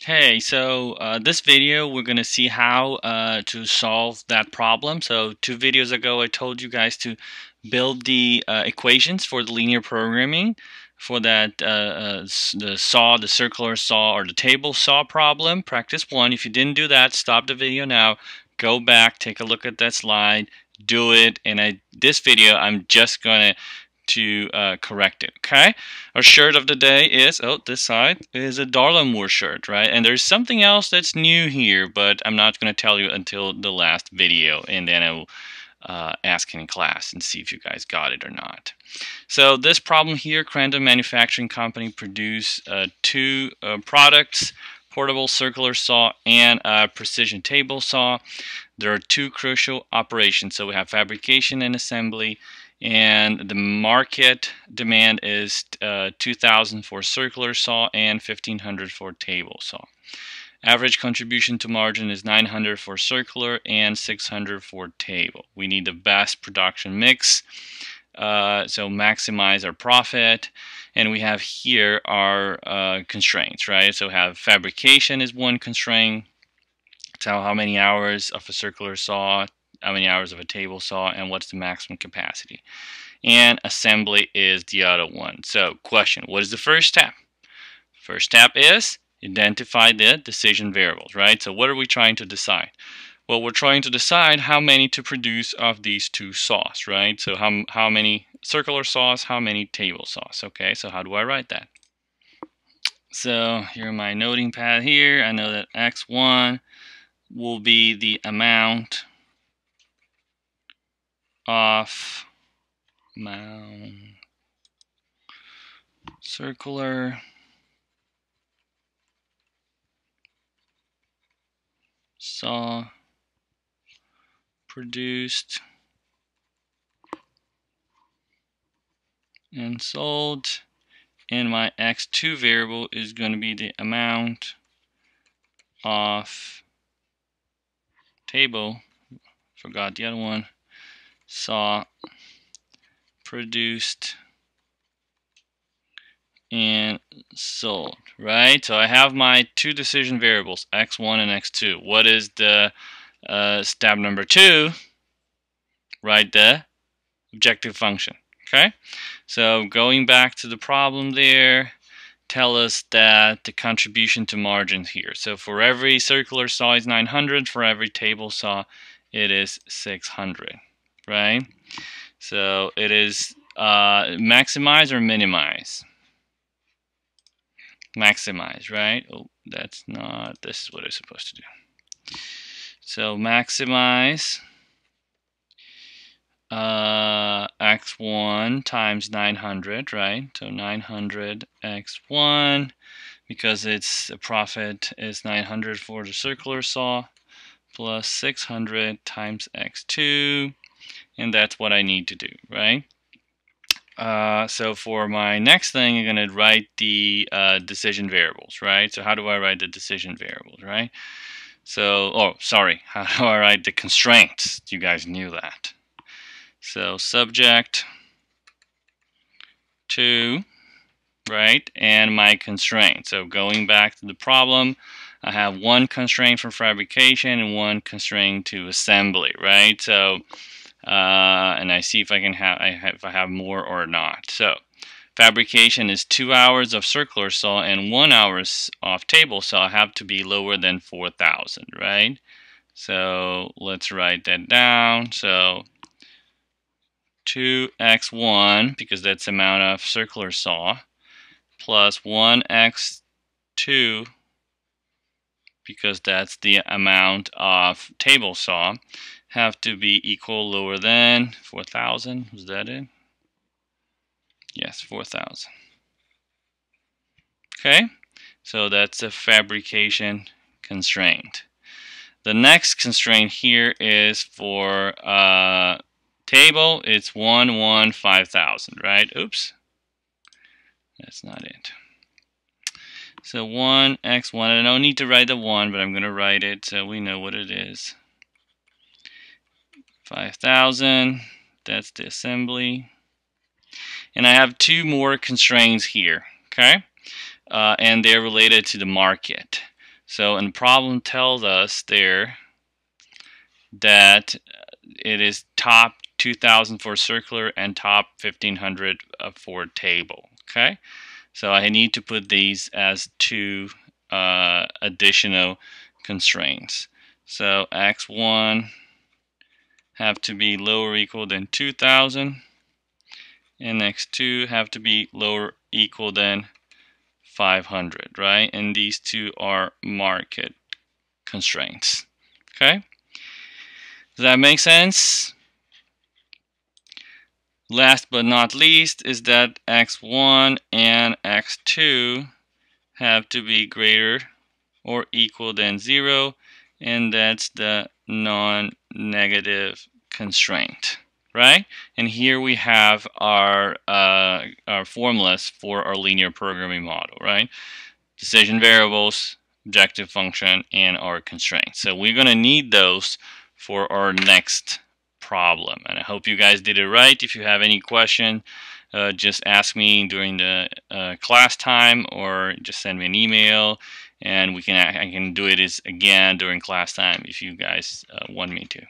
Hey, so this video we're going to see how to solve that problem. So 2 videos ago I told you guys to build the equations for the linear programming for that the circular saw or the table saw problem. Practice 1. If you didn't do that, stop the video now, go back, take a look at that slide, do it, and this video I'm just going to correct it. Okay, our shirt of the day is, oh, this side is a Darla Moore shirt, right? And there's something else that's new here, but I'm not going to tell you until the last video, and then I will ask in class and see if you guys got it or not. So this problem here, Crandon Manufacturing Company produced 2 products, portable circular saw and a precision table saw. There are 2 crucial operations. So we have fabrication and assembly, and the market demand is 2,000 for circular saw and 1,500 for table saw. Average contribution to margin is 900 for circular and 600 for table. We need the best production mix, so maximize our profit. And we have here our constraints, right? So have fabrication is one constraint. Tell how many hours of a circular saw, how many hours of a table saw, and what's the maximum capacity. And assembly is the other one. So question, what is the first step? First step is identify the decision variables, right? So what are we trying to decide? Well, we're trying to decide how many to produce of these 2 saws, right? So how many circular saws, how many table saws. Okay, so how do I write that? So here my noting pad here. I know that x1 will be the amount of circular saw produced and sold, and my x2 variable is going to be the amount of table, forgot the other one, saw produced and sold, right? So I have my 2 decision variables, x1 and x2. What is the step number 2? Write the objective function. Okay, so going back to the problem there, tell us that the contribution to margins here. So for every circular saw is 900, for every table saw it is 600, right? So it is maximize or minimize? Maximize, right? Oh, that's not, this is what I'm supposed to do. So maximize x1 times 900, right? So 900 x1, because it's a profit is 900 for the circular saw, plus 600 times x2, and that's what I need to do, right? So for my next thing, I'm going to write the decision variables, right? So how do I write the decision variables, right? So, oh, sorry, how do I write the constraints? You guys knew that. So subject to, right, and my constraint. So going back to the problem, I have 1 constraint for fabrication and 1 constraint to assembly, right? So and I see if I can if I have more or not. So fabrication is 2 hours of circular saw and 1 hour of table saw have to be lower than 4,000, right? So let's write that down. So 2x1, because that's the amount of circular saw, plus 1x2, because that's the amount of table saw, have to be equal lower than 4,000. Was that it? Yes, 4,000. Okay, so that's a fabrication constraint. The next constraint here is for table. It's 5,000, right? Oops, that's not it. So 1x1, I don't need to write the 1, but I'm going to write it so we know what it is. 5,000, that's the assembly. And I have 2 more constraints here, okay? And they're related to the market. So, and the problem tells us there that it is top 2000 for circular and top 1500 for table. Okay, so I need to put these as two additional constraints. So x1 have to be lower or equal than 2000, and x2 have to be lower or equal than 500, right? And these two are market constraints. Okay, does that make sense? Last but not least is that x1 and x2 have to be greater or equal than 0, and that's the non-negative constraint, right? And here we have our formulas for our linear programming model, right? Decision variables, objective function, and our constraints. So we're going to need those for our next problem. And I hope you guys did it right. If you have any question, just ask me during the class time, or just send me an email, and I can do it again during class time if you guys want me to.